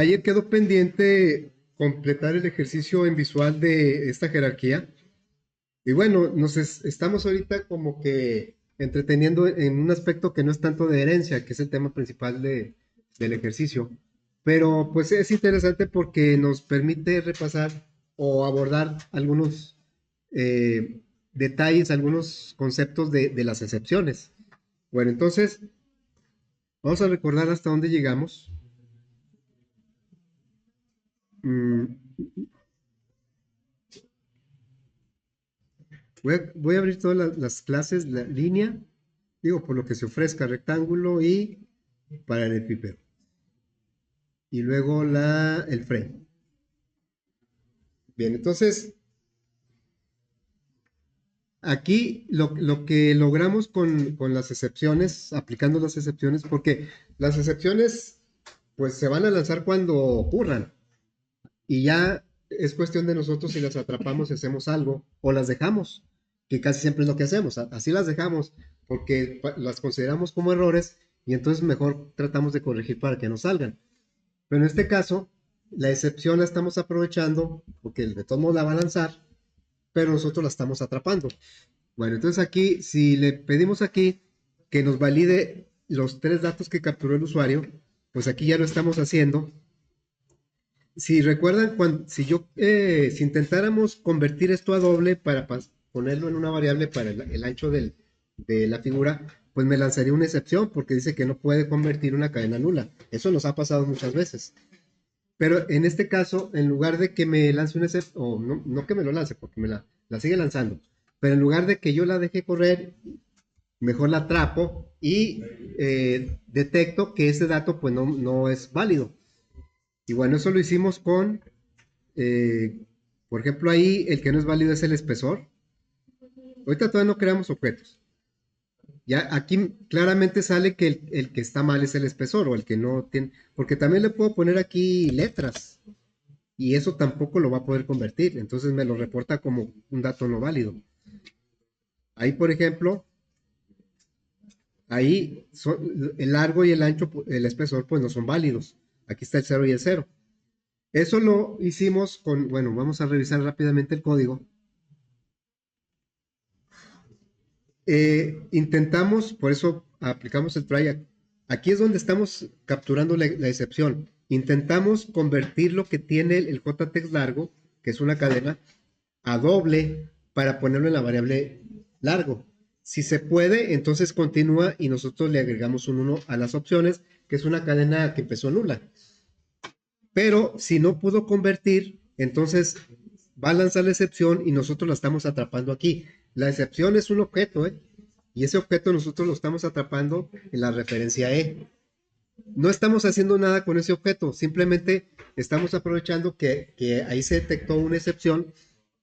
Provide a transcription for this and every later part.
Ayer quedó pendiente completar el ejercicio en visual de esta jerarquía. Y bueno, estamos ahorita como que entreteniendo en un aspecto que no es tanto de herencia, que es el tema principal del ejercicio. Pero pues es interesante porque nos permite repasar o abordar algunos detalles, algunos conceptos de las excepciones. Bueno, entonces vamos a recordar hasta dónde llegamos. Mm, voy a abrir todas las clases, la línea, digo, por lo que se ofrezca, rectángulo y paralelepípedo. Y luego el frame. Bien, entonces, aquí lo que logramos con las excepciones, aplicando las excepciones, porque las excepciones, pues se van a lanzar cuando ocurran. Y ya es cuestión de nosotros si las atrapamos y hacemos algo, o las dejamos, que casi siempre es lo que hacemos. Así las dejamos, porque las consideramos como errores y entonces mejor tratamos de corregir para que no salgan. Pero en este caso, la excepción la estamos aprovechando porque el de todos modos la va a lanzar, pero nosotros la estamos atrapando. Bueno, entonces aquí, si le pedimos aquí que nos valide los tres datos que capturó el usuario, pues aquí ya lo estamos haciendo. Si recuerdan, si intentáramos convertir esto a doble para ponerlo en una variable para el ancho de la figura, pues me lanzaría una excepción porque dice que no puede convertir una cadena nula. Eso nos ha pasado muchas veces. Pero en este caso, en lugar de que me lance una excepción, o no, no que me lo lance, porque la sigue lanzando, pero en lugar de que yo la deje correr, mejor la atrapo y detecto que ese dato pues no es válido. Y bueno, eso lo hicimos eh, por ejemplo, ahí el que no es válido es el espesor. Ahorita todavía no creamos objetos. Ya aquí claramente sale que el que está mal es el espesor o el que no tiene, porque también le puedo poner aquí letras y eso tampoco lo va a poder convertir, entonces me lo reporta como un dato no válido. Ahí, por ejemplo, el largo y el ancho, el espesor, pues no son válidos. Aquí está el 0 y el 0. Eso lo hicimos bueno, vamos a revisar rápidamente el código. Intentamos, por eso aplicamos el try. Aquí es donde estamos capturando la excepción. Intentamos convertir lo que tiene el JText largo, que es una cadena, a doble para ponerlo en la variable largo. Si se puede, entonces continúa y nosotros le agregamos un 1 a las opciones, que es una cadena que empezó nula. Pero si no pudo convertir, entonces va a lanzar la excepción y nosotros la estamos atrapando aquí. La excepción es un objeto, ¿eh? Y ese objeto nosotros lo estamos atrapando en la referencia E. No estamos haciendo nada con ese objeto, simplemente estamos aprovechando que ahí se detectó una excepción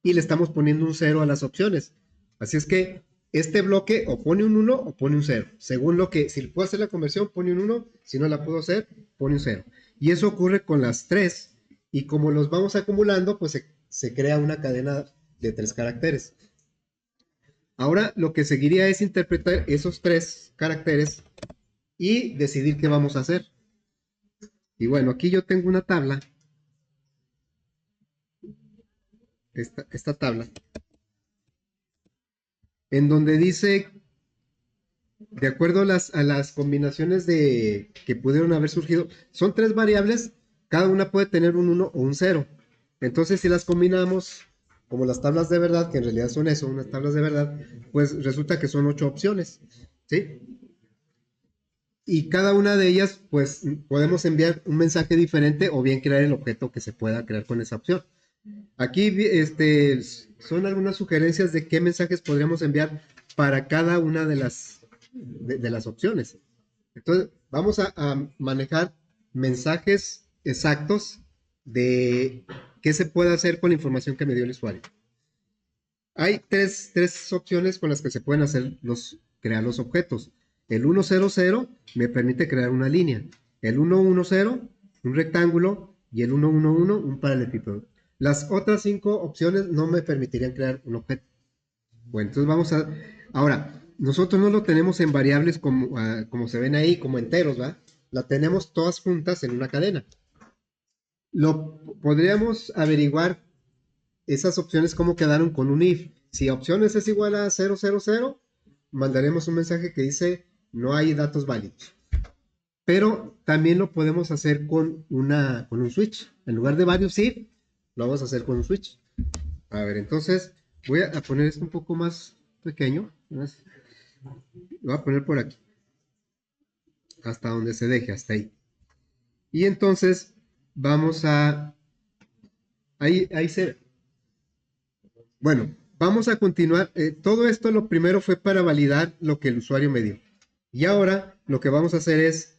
y le estamos poniendo un 0 a las opciones. Así es que este bloque o pone un 1 o pone un 0. Según si puedo hacer la conversión, pone un 1, si no la puedo hacer, pone un 0. Y eso ocurre con las tres. Y como los vamos acumulando, pues se crea una cadena de 3 caracteres. Ahora lo que seguiría es interpretar esos 3 caracteres y decidir qué vamos a hacer. Y bueno, aquí yo tengo una tabla, esta tabla, en donde dice, de acuerdo a las combinaciones que pudieron haber surgido, son 3 variables, cada una puede tener un 1 o un 0. Entonces, si las combinamos, como las tablas de verdad, que en realidad son eso, unas tablas de verdad, pues resulta que son 8 opciones, ¿sí? Y cada una de ellas, pues podemos enviar un mensaje diferente o bien crear el objeto que se pueda crear con esa opción. Aquí son algunas sugerencias de qué mensajes podríamos enviar para cada una de las opciones. Entonces, vamos a manejar mensajes exactos de qué se puede hacer con la información que me dio el usuario. Hay tres opciones con las que se pueden crear los objetos. El 100 me permite crear una línea. El 110, un rectángulo. Y el 111, un paralelepípedo. Las otras 5 opciones no me permitirían crear un objeto. Bueno, entonces Ahora, nosotros no lo tenemos en variables como se ven ahí, como enteros, ¿va? La tenemos todas juntas en una cadena. Podríamos averiguar esas opciones cómo quedaron con un if. Si opciones es igual a 000, mandaremos un mensaje que dice no hay datos válidos. Pero también lo podemos hacer con un switch. En lugar de varios if, lo vamos a hacer con un switch. A ver, entonces voy a poner esto un poco más pequeño. Lo voy a poner por aquí. Hasta donde se deje, hasta ahí. Y entonces vamos a... Ahí se... Bueno, vamos a continuar. Todo esto lo primero fue para validar lo que el usuario me dio. Y ahora lo que vamos a hacer es,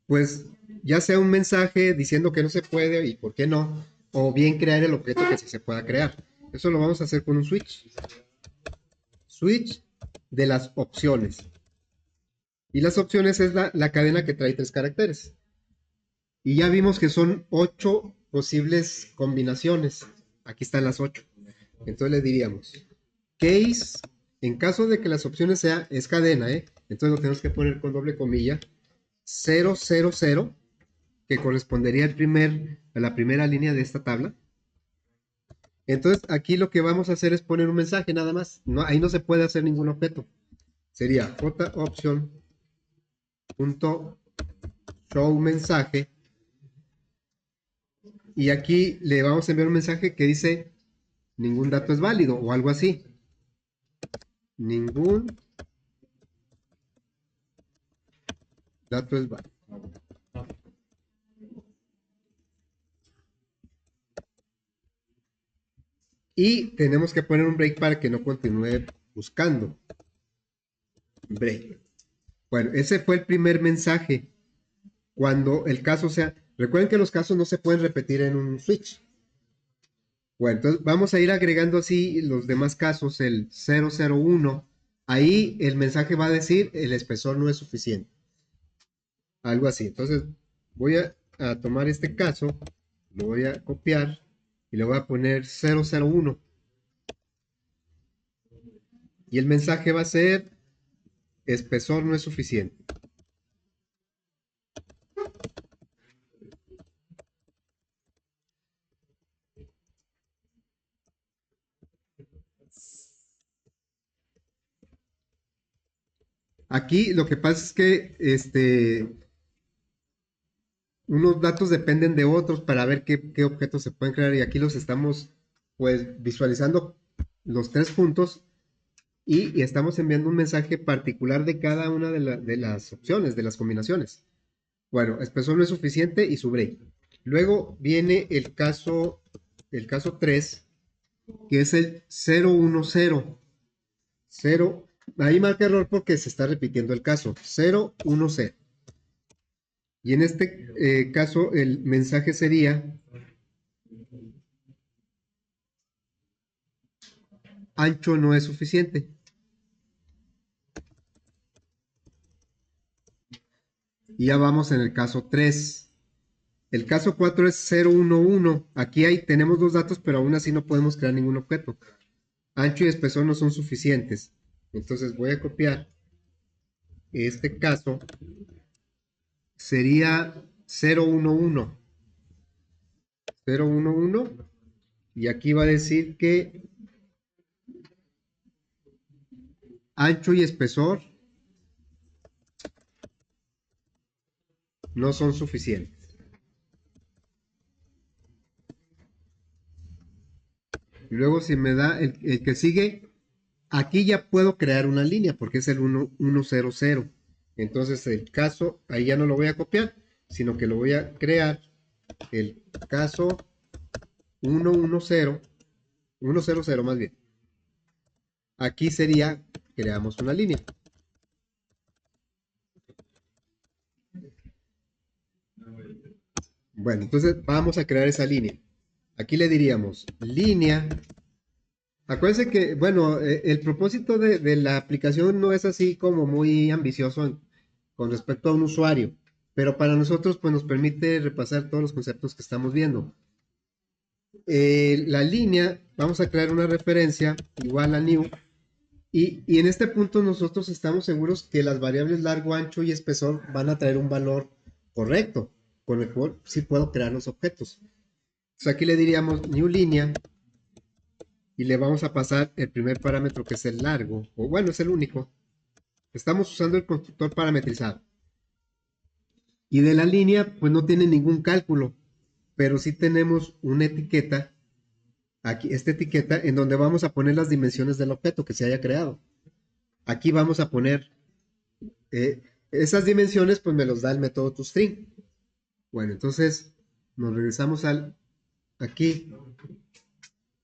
pues, ya sea un mensaje diciendo que no se puede y por qué no, o bien crear el objeto que sí se pueda crear. Eso lo vamos a hacer con un switch. Switch de las opciones. Y las opciones es la cadena que trae 3 caracteres. Y ya vimos que son 8 posibles combinaciones. Aquí están las 8. Entonces le diríamos case, en caso de que las opciones es cadena, entonces lo tenemos que poner con doble comilla, 000, que correspondería a la primera línea de esta tabla. Entonces aquí lo que vamos a hacer es poner un mensaje nada más. No, ahí no se puede hacer ningún objeto. Sería joption.show mensaje. Y aquí le vamos a enviar un mensaje que dice ningún dato es válido o algo así. Ningún dato es válido. Y tenemos que poner un break para que no continúe buscando. Break. Bueno, ese fue el primer mensaje. Cuando el caso sea... Recuerden que los casos no se pueden repetir en un switch. Bueno, entonces vamos a ir agregando así los demás casos, el 001. Ahí el mensaje va a decir el espesor no es suficiente. Algo así. Entonces voy a tomar este caso, lo voy a copiar y le voy a poner 001. Y el mensaje va a ser espesor no es suficiente. Aquí lo que pasa es que unos datos dependen de otros para ver qué objetos se pueden crear y aquí los estamos pues visualizando los 3 puntos y estamos enviando un mensaje particular de cada una de las opciones, de las combinaciones. Bueno, espesor no es suficiente y su break. Luego viene el caso 3, que es el 010. Ahí marca error porque se está repitiendo el caso. 010. Y en este caso el mensaje sería ancho no es suficiente. Y ya vamos en el caso 3. El caso 4 es 011. Aquí tenemos 2 datos, pero aún así no podemos crear ningún objeto. Ancho y espesor no son suficientes. Entonces voy a copiar este caso. Sería 011. 011. Y aquí va a decir que ancho y espesor no son suficientes. Y luego si me da el que sigue, aquí ya puedo crear una línea porque es el 100. Entonces el caso, ahí ya no lo voy a copiar, sino que lo voy a crear el caso 100 más bien. Aquí sería, creamos una línea. Bueno, entonces vamos a crear esa línea. Aquí le diríamos línea. Acuérdense que, bueno, el propósito de la aplicación no es así como muy ambicioso con respecto a un usuario, pero para nosotros pues nos permite repasar todos los conceptos que estamos viendo. La línea, vamos a crear una referencia igual a new, y en este punto nosotros estamos seguros que las variables largo, ancho y espesor van a traer un valor correcto. con el cual sí puedo crear los objetos. Entonces aquí le diríamos new línea y le vamos a pasar el primer parámetro que es el largo, o bueno, es el único. Estamos usando el constructor parametrizado. Y de la línea, pues no tiene ningún cálculo, pero sí tenemos una etiqueta, aquí, esta etiqueta, en donde vamos a poner las dimensiones del objeto que se haya creado. Aquí vamos a poner eh, esas dimensiones, pues me los da el método toString. Bueno, entonces nos regresamos aquí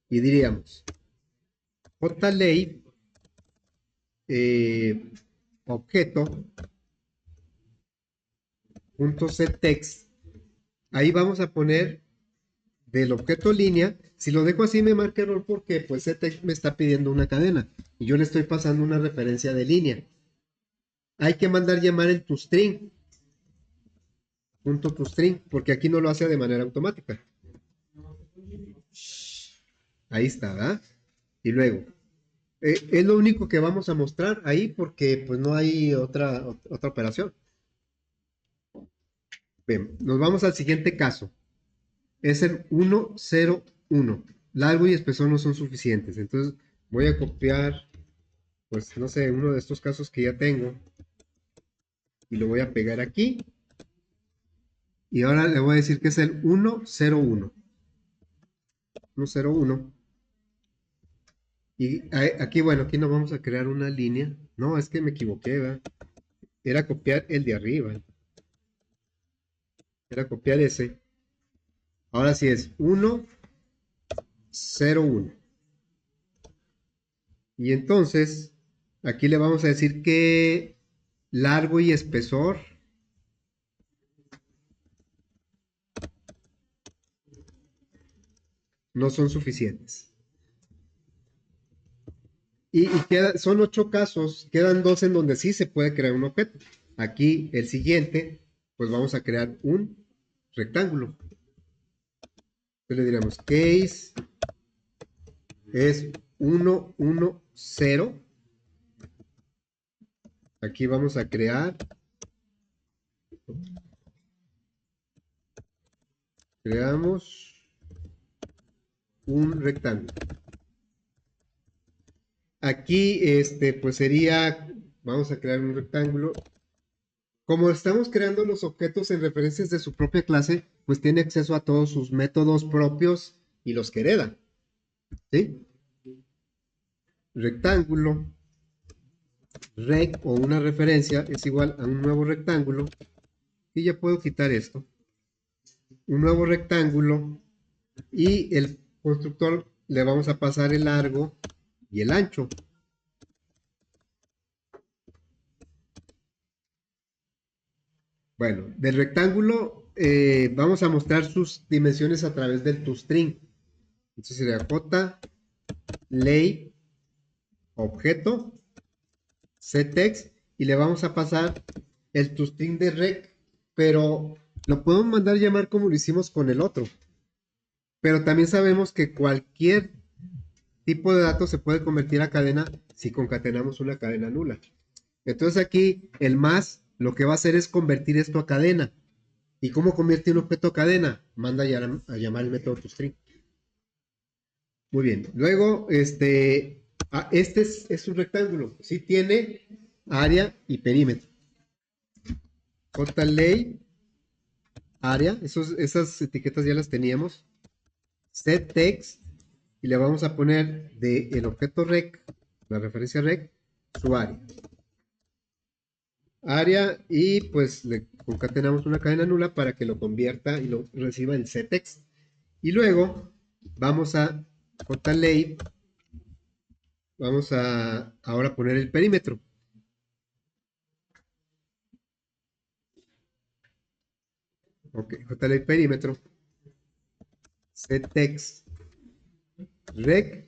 y diríamos JLay objeto.setText. Ahí vamos a poner del objeto línea. Si lo dejo así me marca error porque pues setText me está pidiendo una cadena y yo le estoy pasando una referencia de línea. Hay que mandar llamar el toString, punto toString, porque aquí no lo hace de manera automática. Ahí está, ¿verdad? Y luego, es lo único que vamos a mostrar ahí porque pues no hay otra operación. Bien, nos vamos al siguiente caso. Es el 101. Largo y espesor no son suficientes. Entonces voy a copiar, pues no sé, uno de estos casos que ya tengo. Y lo voy a pegar aquí. Y ahora le voy a decir que es el 101. 101. Y aquí, bueno, aquí nos vamos a crear una línea. No, es que me equivoqué, ¿verdad? Era copiar el de arriba. Era copiar ese. Ahora sí es 101. Y entonces, aquí le vamos a decir que largo y espesor no son suficientes. Y son 8 casos, quedan 2 en donde sí se puede crear un objeto. Aquí el siguiente, pues vamos a crear un rectángulo. Entonces le diremos case es 110. Aquí vamos a creamos un rectángulo. Aquí, pues sería, vamos a crear un rectángulo. Como estamos creando los objetos en referencias de su propia clase, pues tiene acceso a todos sus métodos propios y los que hereda. ¿Sí? Rectángulo, rec o una referencia es igual a un nuevo rectángulo. Y ya puedo quitar esto. Un nuevo rectángulo y el constructor le vamos a pasar el largo y el ancho. Bueno, del rectángulo vamos a mostrar sus dimensiones a través del toString. Entonces sería j lay objeto setText y le vamos a pasar el toString de rec, pero lo podemos mandar llamar como lo hicimos con el otro. Pero también sabemos que cualquier tipo de datos se puede convertir a cadena si concatenamos una cadena nula. Entonces aquí el más lo que va a hacer es convertir esto a cadena. ¿Y cómo convierte un objeto a cadena? Manda a llamar el método toString. Muy bien. Luego, este es un rectángulo. Sí tiene área y perímetro. JLay, área, esas etiquetas ya las teníamos. setText, y le vamos a poner del objeto rec, la referencia rec, su área. Área y pues le concatenamos una cadena nula para que lo convierta y lo reciba en setText. Y luego vamos a JLay, vamos a ahora poner el perímetro. Ok, JLay perímetro, setText, rec.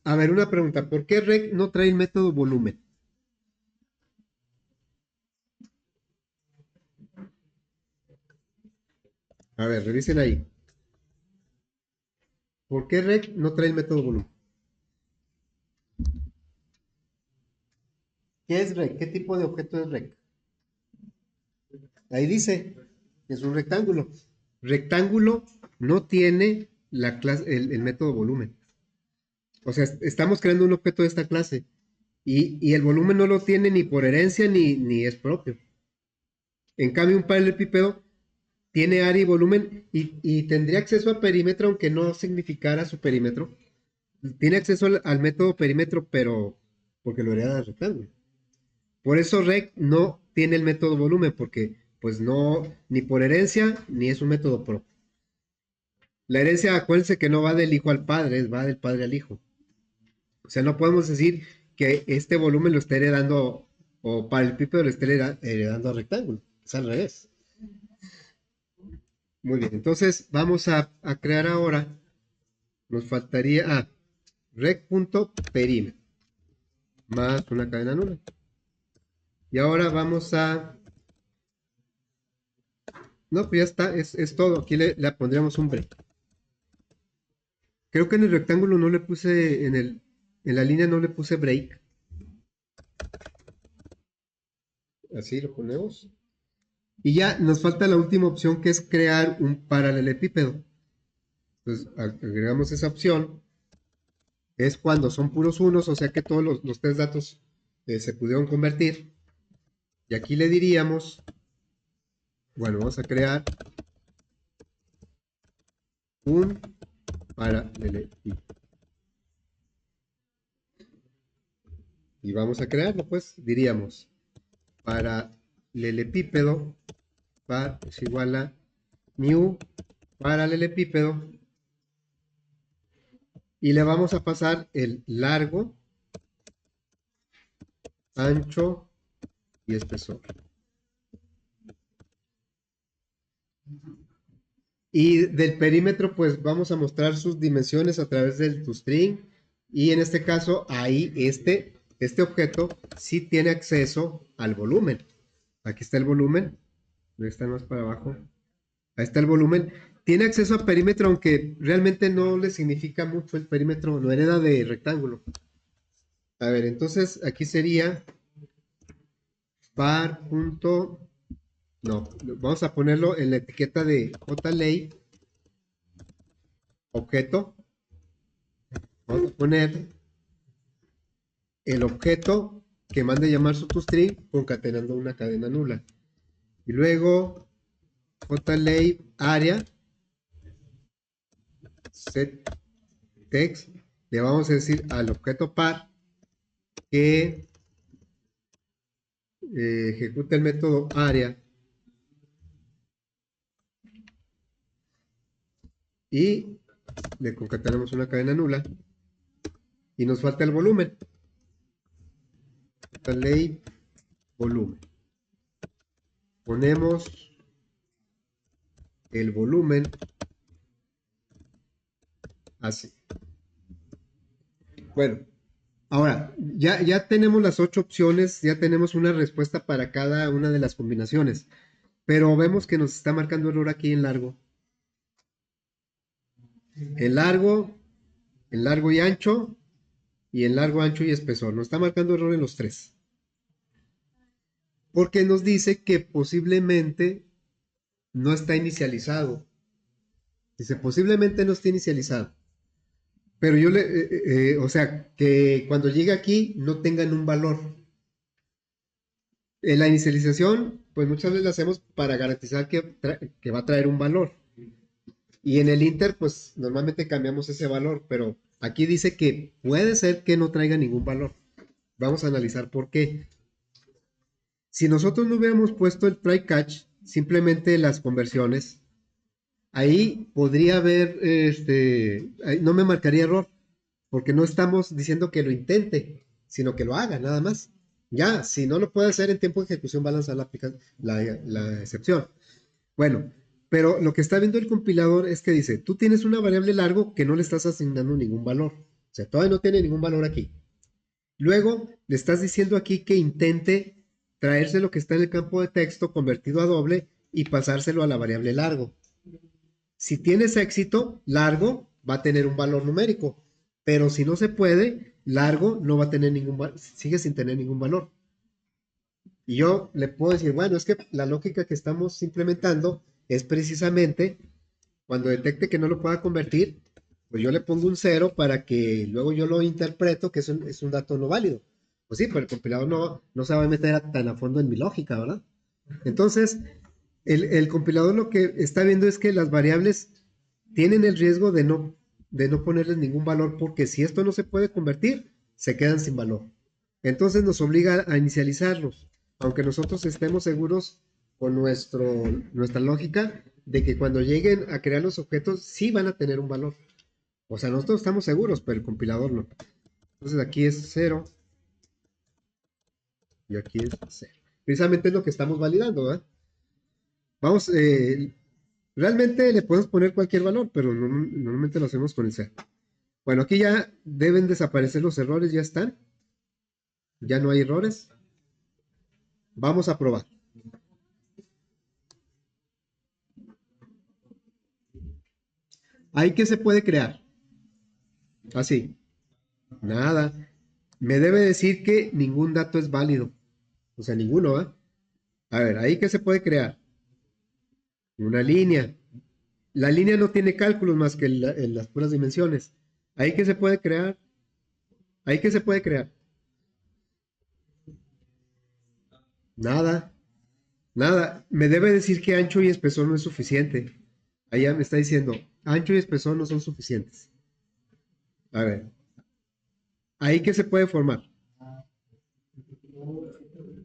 A ver, una pregunta, ¿por qué rec no trae el método volumen? A ver, revisen ahí. ¿Por qué rec no trae el método volumen? ¿Qué es rec? ¿Qué tipo de objeto es rec? Ahí dice. Es un rectángulo. Rectángulo no tiene la clase, el método volumen. O sea, estamos creando un objeto de esta clase. Y el volumen no lo tiene ni por herencia ni es propio. En cambio, un paralelepípedo tiene área y volumen y tendría acceso a perímetro aunque no significara su perímetro. Tiene acceso al método perímetro, pero porque lo hereda del rectángulo. Por eso rect no tiene el método volumen, porque pues no, ni por herencia, ni es un método propio. La herencia, acuérdense que no va del hijo al padre, va del padre al hijo. O sea, no podemos decir que este volumen lo esté heredando, o para el pípedo lo esté heredando al rectángulo. Es al revés. Muy bien, entonces vamos a crear ahora, nos faltaría, rec.perímetro, más una cadena nula. Y ahora vamos a, no, pues ya está, es todo, aquí le pondríamos un break. Creo que en el rectángulo no le puse, en la línea no le puse break. Así lo ponemos. Y ya nos falta la última opción que es crear un paralelepípedo. Entonces agregamos esa opción. Es cuando son puros unos, o sea que todos los tres datos se pudieron convertir. Y aquí le diríamos, bueno, vamos a crear un paralelepípedo. Y vamos a crearlo, pues, diríamos, paralelepípedo par es igual a new paralelepípedo y le vamos a pasar el largo, ancho y espesor. Y del perímetro, pues vamos a mostrar sus dimensiones a través del toString. Y en este caso, ahí este objeto sí tiene acceso al volumen. Aquí está el volumen. Está más para abajo. Ahí está el volumen. Tiene acceso a perímetro, aunque realmente no le significa mucho el perímetro, lo hereda de rectángulo. A ver, entonces aquí sería par. No, vamos a ponerlo en la etiqueta de JLay objeto. Vamos a poner el objeto que mande llamar su toString concatenando una cadena nula. Y luego JLay área set text. Le vamos a decir al objeto par que ejecute el método área y le concatenamos una cadena nula y nos falta el volumen. JLay volumen. Ponemos el volumen así. Bueno, ahora ya tenemos las 8 opciones, ya tenemos una respuesta para cada una de las combinaciones, pero vemos que nos está marcando error aquí en largo. En largo y ancho, y en largo, ancho y espesor. Nos está marcando error en los tres. Porque nos dice que posiblemente no está inicializado. Dice, posiblemente no esté inicializado. Pero o sea, que cuando llegue aquí no tengan un valor. En la inicialización, pues muchas veces la hacemos para garantizar que va a traer un valor. Y en el inter, pues normalmente cambiamos ese valor, pero aquí dice que puede ser que no traiga ningún valor. Vamos a analizar por qué. Si nosotros no hubiéramos puesto el try catch, simplemente las conversiones, ahí podría haber, ahí no me marcaría error, porque no estamos diciendo que lo intente, sino que lo haga, nada más. Ya, si no lo puede hacer en tiempo de ejecución, va a lanzar la excepción. Bueno, pero lo que está viendo el compilador es que dice, tú tienes una variable largo que no le estás asignando ningún valor. O sea, todavía no tiene ningún valor aquí. Luego, le estás diciendo aquí que intente traerse lo que está en el campo de texto convertido a doble y pasárselo a la variable largo. Si tienes éxito, largo va a tener un valor numérico, pero si no se puede, largo no va a tener ningún valor, sigue sin tener ningún valor. Y yo le puedo decir, bueno, es que la lógica que estamos implementando es precisamente cuando detecte que no lo pueda convertir, pues yo le pongo un cero para que luego yo lo interpreto que es un dato no válido. Pues sí, pero el compilador no se va a meter tan a fondo en mi lógica, ¿verdad? Entonces, el compilador lo que está viendo es que las variables tienen el riesgo de no ponerles ningún valor, porque si esto no se puede convertir, se quedan sin valor. Entonces nos obliga a inicializarlos, aunque nosotros estemos seguros con nuestra lógica de que cuando lleguen a crear los objetos sí van a tener un valor. O sea, nosotros estamos seguros, pero el compilador no. Entonces aquí es cero y aquí es cero. Precisamente es lo que estamos validando, ¿verdad? Vamos, realmente le podemos poner cualquier valor, pero normalmente lo hacemos con el cero. Bueno, aquí ya deben desaparecer los errores, ya están. Ya no hay errores. Vamos a probar. ¿Ahí qué se puede crear? Así. Nada. Me debe decir que ningún dato es válido. O sea, ninguno, ¿eh? A ver, ¿ahí qué se puede crear? Una línea. La línea no tiene cálculos más que en las puras dimensiones. ¿Ahí qué se puede crear? ¿Ahí qué se puede crear? Nada. Nada. Me debe decir que ancho y espesor no es suficiente. Allá me está diciendo, ancho y espesor no son suficientes. A ver, ¿ahí qué se puede formar?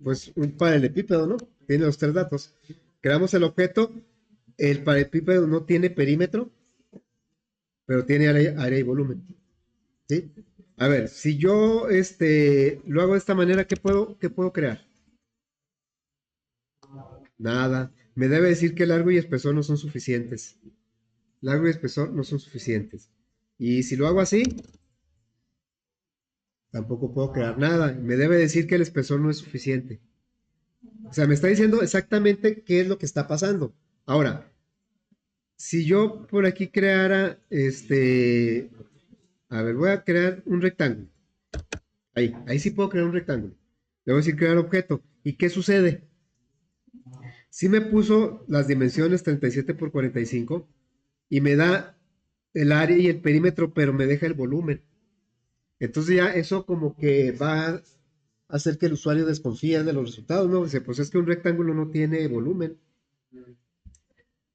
Pues un paralelepípedo, ¿no? Tiene los tres datos. Creamos el objeto, el paralelepípedo no tiene perímetro, pero tiene área y volumen, ¿sí? A ver, si yo lo hago de esta manera, qué puedo crear? Nada. Me debe decir que largo y espesor no son suficientes. Largo y espesor no son suficientes. Y si lo hago así, tampoco puedo crear nada. Me debe decir que el espesor no es suficiente. O sea, me está diciendo exactamente qué es lo que está pasando. Ahora, si yo por aquí creara, a ver, voy a crear un rectángulo. Ahí sí puedo crear un rectángulo. Le voy a decir crear objeto. ¿Y qué sucede? Si me puso las dimensiones 37 por 45 y me da el área y el perímetro, pero me deja el volumen. Entonces ya eso como que va a hacer que el usuario desconfíe de los resultados, ¿no? Dice, pues es que un rectángulo no tiene volumen.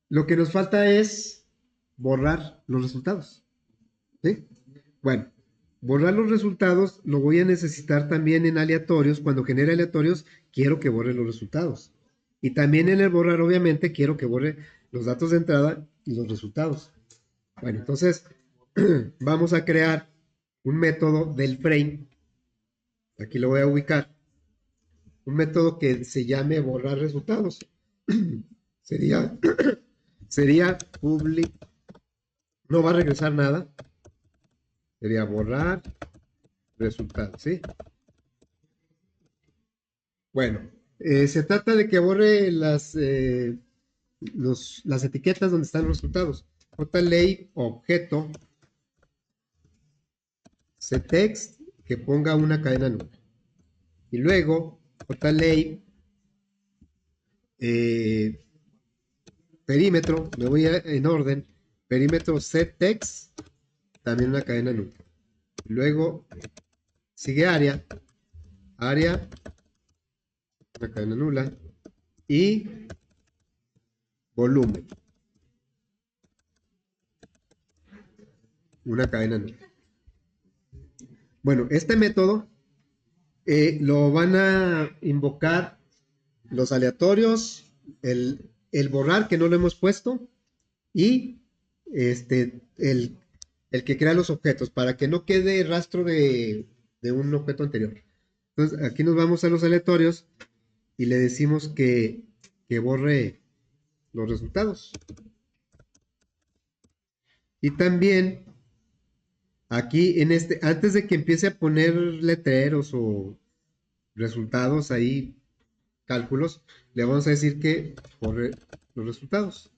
Lo que nos falta es borrar los resultados, ¿sí? Bueno, borrar los resultados lo voy a necesitar también en aleatorios. Cuando genere aleatorios, quiero que borre los resultados. Y también en el borrar, obviamente, quiero que borre los datos de entrada y los resultados. Bueno, entonces vamos a crear un método del frame. Aquí lo voy a ubicar. Un método que se llame borrar resultados. sería, sería public. No va a regresar nada. Sería borrar resultados, ¿sí? Bueno, se trata de que borre las etiquetas donde están los resultados. JLay objeto ctext que ponga una cadena nula. Y luego JLay eh, perímetro, me voy en orden, perímetro ctext también una cadena nula. Y luego sigue área, una cadena nula y volumen, una cadena nula. Bueno, este método lo van a invocar los aleatorios, el borrar que no lo hemos puesto y el que crea los objetos para que no quede rastro de un objeto anterior. Entonces aquí nos vamos a los aleatorios y le decimos que borre los resultados. Y también aquí antes de que empiece a poner letreros o resultados ahí, cálculos, le vamos a decir que borre los resultados.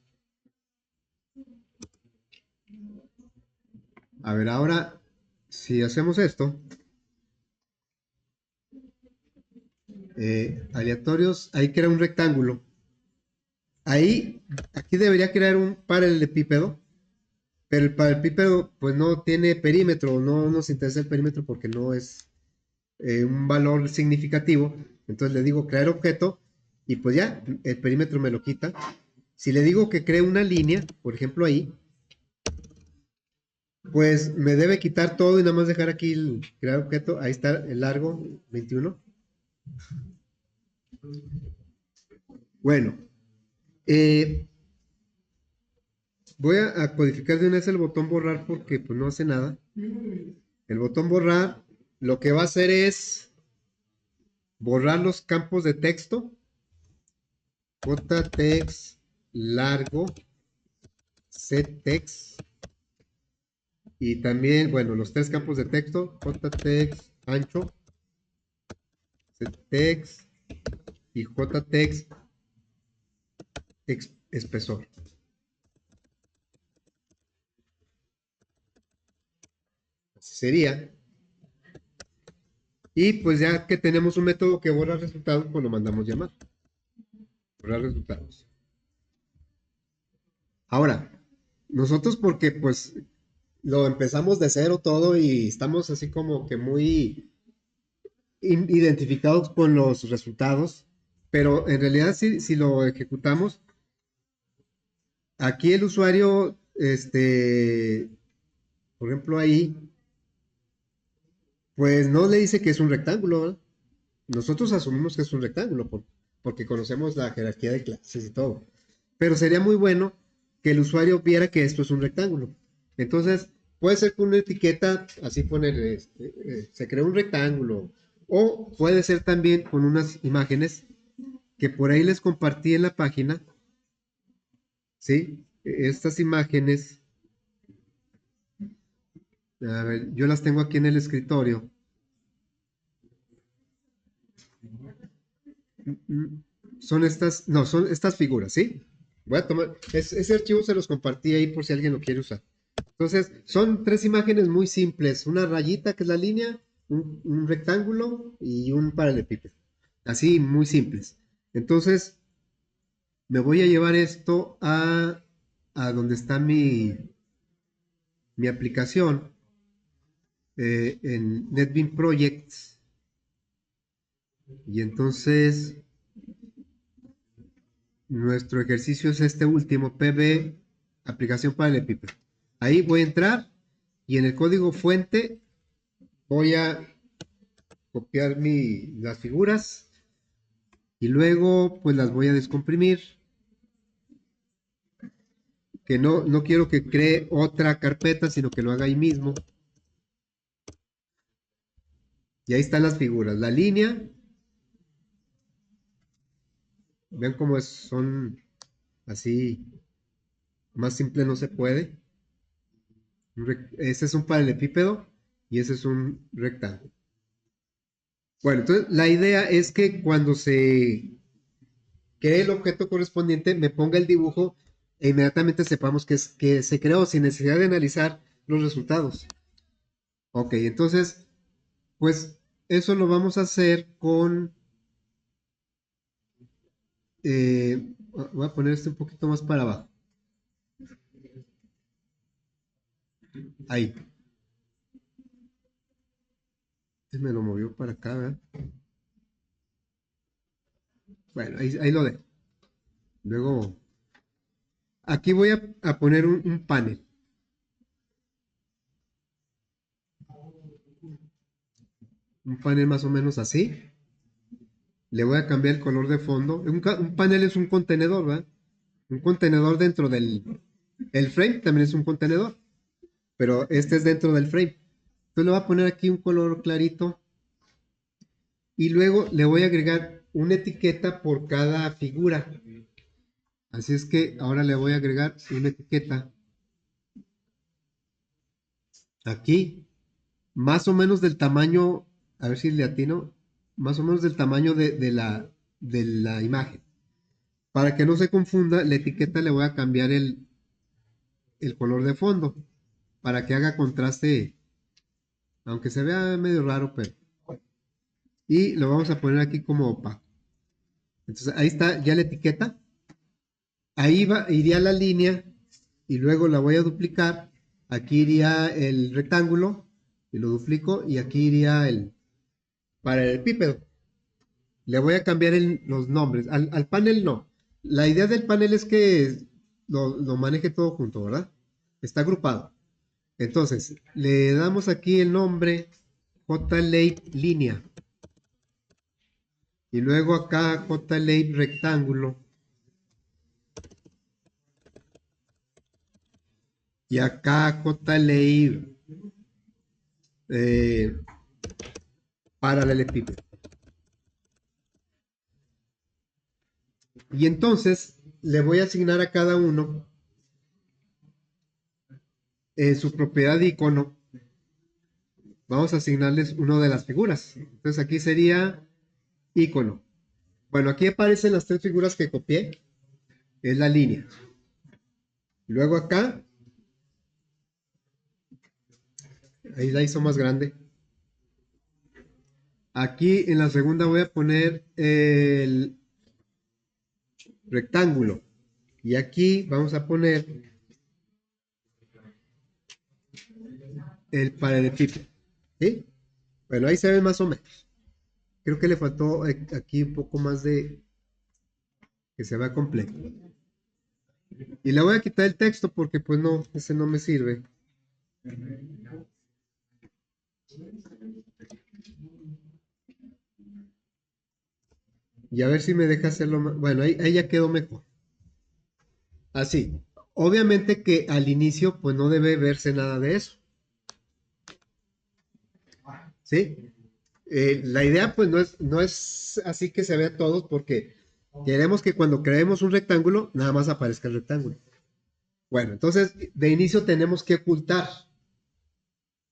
A ver, ahora, si hacemos esto, aleatorios, ahí crea un rectángulo. Ahí, aquí debería crear un paralelepípedo, pero el paralelepípedo pues no tiene perímetro, no nos interesa el perímetro porque no es un valor significativo. Entonces le digo crear objeto y pues ya, el perímetro me lo quita. Si le digo que cree una línea, por ejemplo ahí, pues me debe quitar todo y nada más dejar aquí el crear objeto. Ahí está el largo 21. Bueno, eh, voy a codificar de una vez el botón borrar porque pues no hace nada. El botón borrar lo que va a hacer es borrar los campos de texto. JText largo, CText y también, bueno, los tres campos de texto, JText ancho, CText y JText espesor. Así sería. Y pues ya que tenemos un método que borra resultados, pues lo mandamos llamar. Borrar resultados. Ahora, nosotros porque pues lo empezamos de cero todo y estamos así como que muy identificados con los resultados, pero en realidad si lo ejecutamos, aquí el usuario, por ejemplo ahí, pues no le dice que es un rectángulo, ¿verdad? Nosotros asumimos que es un rectángulo porque conocemos la jerarquía de clases y todo. Pero sería muy bueno que el usuario viera que esto es un rectángulo. Entonces, puede ser con una etiqueta, así poner, se creó un rectángulo. O puede ser también con unas imágenes que por ahí les compartí en la página. ¿Sí? Estas imágenes, a ver, yo las tengo aquí en el escritorio. Son estas, no, son estas figuras, ¿sí? Voy a tomar, ese archivo se los compartí ahí por si alguien lo quiere usar. Entonces, son tres imágenes muy simples, una rayita que es la línea, un rectángulo y un paralelepípedo. Así, muy simples. Entonces, me voy a llevar esto a donde está mi aplicación en NetBeans Projects. Y entonces, nuestro ejercicio es este último, PB, aplicación para el epípedo. Ahí voy a entrar y en el código fuente voy a copiar las figuras y luego pues las voy a descomprimir. Que no quiero que cree otra carpeta, sino que lo haga ahí mismo. Y ahí están las figuras. La línea, vean cómo son así, más simple no se puede. Ese es un paralelepípedo y ese es un rectángulo. Bueno, entonces la idea es que cuando se cree el objeto correspondiente, me ponga el dibujo e inmediatamente sepamos que se creó sin necesidad de analizar los resultados. Ok, entonces, pues eso lo vamos a hacer con... voy a poner este un poquito más para abajo. Ahí. Me lo movió para acá, ¿verdad? Bueno, ahí lo dejo. Luego, aquí voy a poner un panel. Un panel más o menos así. Le voy a cambiar el color de fondo. Un panel es un contenedor, ¿verdad? Un contenedor dentro el frame también es un contenedor, pero este es dentro del frame. Entonces le voy a poner aquí un color clarito y luego le voy a agregar una etiqueta por cada figura. Así es que ahora le voy a agregar una etiqueta aquí, más o menos del tamaño, a ver si le atino, más o menos del tamaño de la imagen. Para que no se confunda, la etiqueta le voy a cambiar el color de fondo para que haga contraste, aunque se vea medio raro, pero... Y lo vamos a poner aquí como opaco. Entonces ahí está ya la etiqueta. ahí iría la línea y luego la voy a duplicar. Aquí iría el rectángulo y lo duplico y aquí iría el paralelepípedo. Le voy a cambiar los nombres. Al panel no. La idea del panel es que lo maneje todo junto, ¿verdad? Está agrupado. Entonces, le damos aquí el nombre JLape línea. Y luego acá JLape rectángulo. Y acá JLape paralelepípedo. Y entonces le voy a asignar a cada uno su propiedad de icono. Vamos a asignarles una de las figuras. Entonces aquí sería icono. Bueno, aquí aparecen las tres figuras que copié. Es la línea. Luego acá, ahí la hizo más grande. Aquí en la segunda voy a poner el rectángulo. Y aquí vamos a poner el paralelepípedo. ¿Sí? Bueno, ahí se ve más o menos. Creo que le faltó aquí un poco más de que se vea completo. Y le voy a quitar el texto porque pues no, ese no me sirve. Y a ver si me deja hacerlo más. Bueno, ahí ya quedó mejor. Así. Obviamente que al inicio pues no debe verse nada de eso. ¿Sí? La idea pues no es así que se vea todos porque queremos que cuando creemos un rectángulo nada más aparezca el rectángulo. Bueno, entonces de inicio tenemos que ocultar.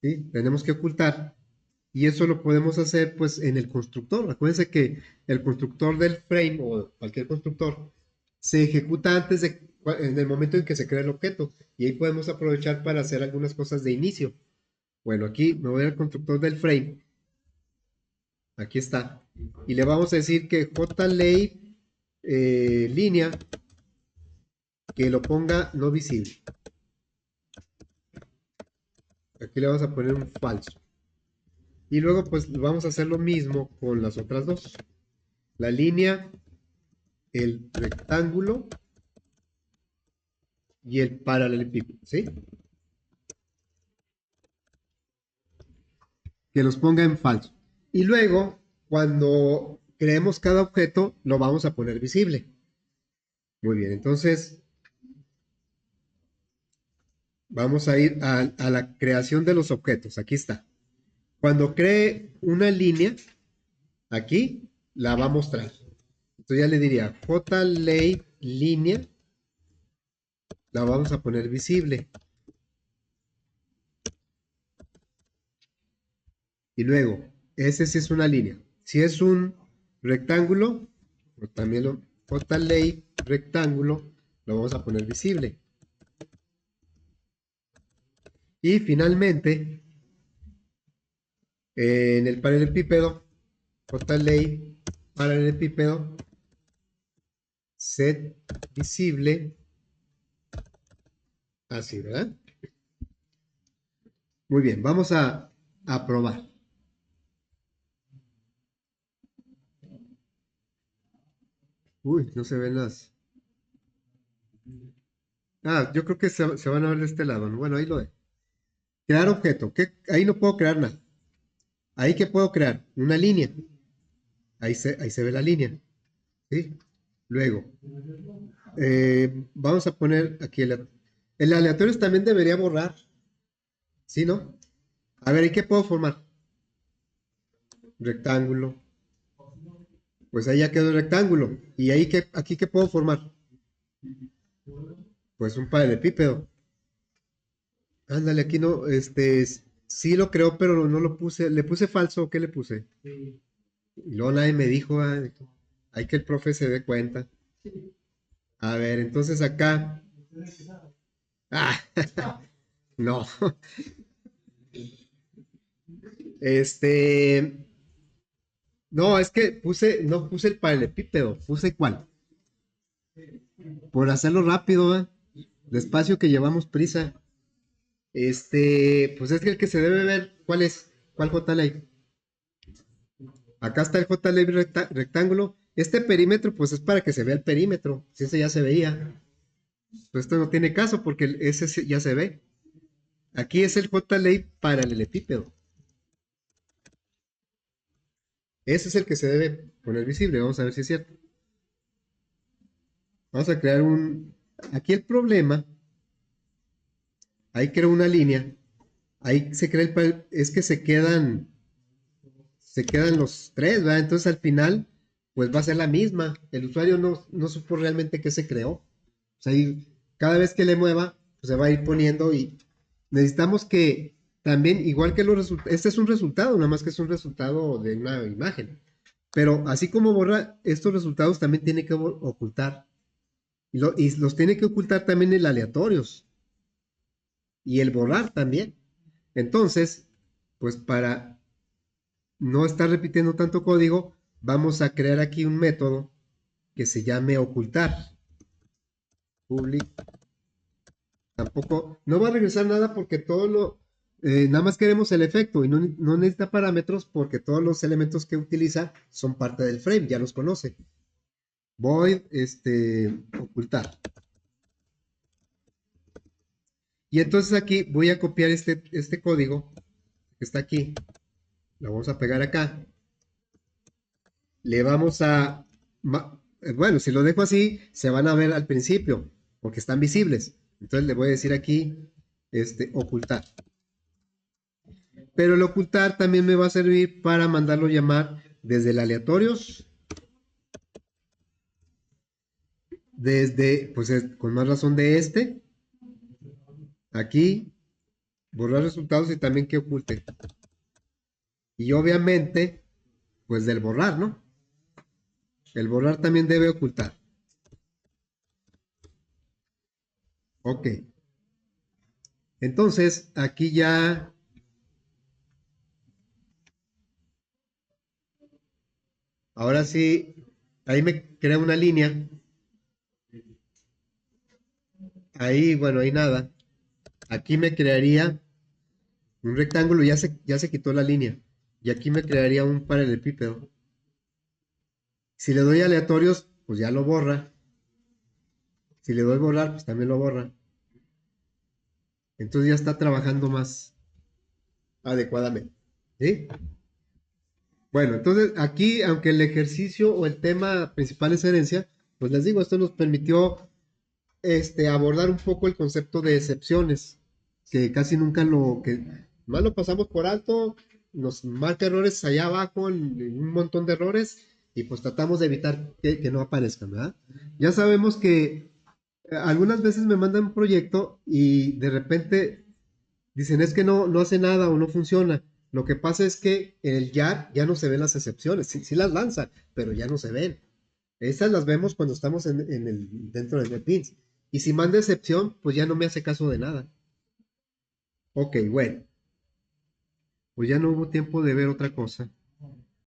¿Sí? Tenemos que ocultar. Y eso lo podemos hacer pues en el constructor. Acuérdense que el constructor del frame o cualquier constructor se ejecuta en el momento en que se crea el objeto. Y ahí podemos aprovechar para hacer algunas cosas de inicio. Bueno, aquí me voy al constructor del frame. Aquí está. Y le vamos a decir que JLape línea que lo ponga no visible. Aquí le vamos a poner un falso. Y luego pues vamos a hacer lo mismo con las otras dos. La línea, el rectángulo y el paralelepípedo, ¿sí? Que los ponga en falso. Y luego, cuando creemos cada objeto, lo vamos a poner visible. Muy bien, entonces vamos a ir a la creación de los objetos. Aquí está. Cuando cree una línea, aquí la va a mostrar. Entonces ya le diría JLape línea, la vamos a poner visible. Y luego, ese sí es una línea. Si es un rectángulo, pues también lo JLape rectángulo, lo vamos a poner visible. Y finalmente, en el paralelepípedo, JLape paralelepípedo, set visible, así, ¿verdad? Muy bien, vamos a probar. Uy, no se ven las. Ah, yo creo que se van a ver de este lado, ¿no? Bueno, ahí lo ve. Crear objeto. Ahí no puedo crear nada. Ahí que puedo crear una línea. Ahí se ve la línea. ¿Sí? Luego, vamos a poner aquí el aleatorio también debería borrar. ¿Sí, no? A ver, ¿y qué puedo formar? Rectángulo. Pues ahí ya quedó el rectángulo. ¿Y ahí aquí qué puedo formar? Pues un paralelepípedo. Ándale, aquí no, sí lo creo, pero no lo puse. ¿Le puse falso o qué le puse? Y luego nadie me dijo, hay que el profe se dé cuenta. A ver, entonces acá. Ah, no. Este. No, es que no puse el paralelepípedo, puse cuál. por hacerlo rápido, ¿va? Despacio que llevamos prisa. Pues es que el que se debe ver, ¿cuál es? ¿Cuál JLay? Acá está el JLay rectángulo. Este perímetro, pues es para que se vea el perímetro. Si ese ya se veía. Pues esto no tiene caso porque ese ya se ve. Aquí es el JLay paralelepípedo. Ese es el que se debe poner visible. Vamos a ver si es cierto. Vamos a crear un... Aquí el problema, ahí creo una línea. Ahí se crea es que se quedan los tres, ¿verdad? Entonces al final, pues va a ser la misma. El usuario no supo realmente qué se creó. O sea, cada vez que le mueva, pues se va a ir poniendo y necesitamos que también, igual que los resultados, este es un resultado, nada más que es un resultado de una imagen. Pero así como borra estos resultados, también tiene que ocultar. Y los tiene que ocultar también el aleatorios. Y el borrar también. Entonces, pues para no estar repitiendo tanto código, vamos a crear aquí un método que se llame ocultar. Public. Tampoco, no va a regresar nada porque nada más queremos el efecto y no necesita parámetros porque todos los elementos que utiliza son parte del frame, ya los conoce. Void, ocultar. Y entonces aquí voy a copiar este código que está aquí. Lo vamos a pegar acá. Le vamos a... Bueno, si lo dejo así, se van a ver al principio, porque están visibles. Entonces le voy a decir aquí, ocultar. Pero el ocultar también me va a servir para mandarlo llamar desde el aleatorios. Desde, pues con más razón de aquí, borrar resultados y también que oculte. Y obviamente, pues del borrar, ¿no? El borrar también debe ocultar. Ok. Entonces, aquí ya... Ahora sí, ahí me crea una línea. Ahí, bueno, ahí nada. Aquí me crearía un rectángulo, ya se quitó la línea. Y aquí me crearía un paralelepípedo. Si le doy aleatorios, pues ya lo borra. Si le doy borrar, pues también lo borra. Entonces ya está trabajando más adecuadamente. ¿Sí? Bueno, entonces aquí, aunque el ejercicio o el tema principal es herencia, pues les digo, esto nos permitió abordar un poco el concepto de excepciones, que casi nunca que más lo pasamos por alto, nos marca errores allá abajo, en un montón de errores, y pues tratamos de evitar que no aparezcan, ¿verdad? Ya sabemos que algunas veces me mandan un proyecto y de repente dicen es que no hace nada o no funciona. Lo que pasa es que en el ya no se ven las excepciones, sí las lanza, pero ya no se ven. Esas las vemos cuando estamos dentro de NetBeans. Y si manda excepción, pues ya no me hace caso de nada. Ok, bueno. Pues ya no hubo tiempo de ver otra cosa.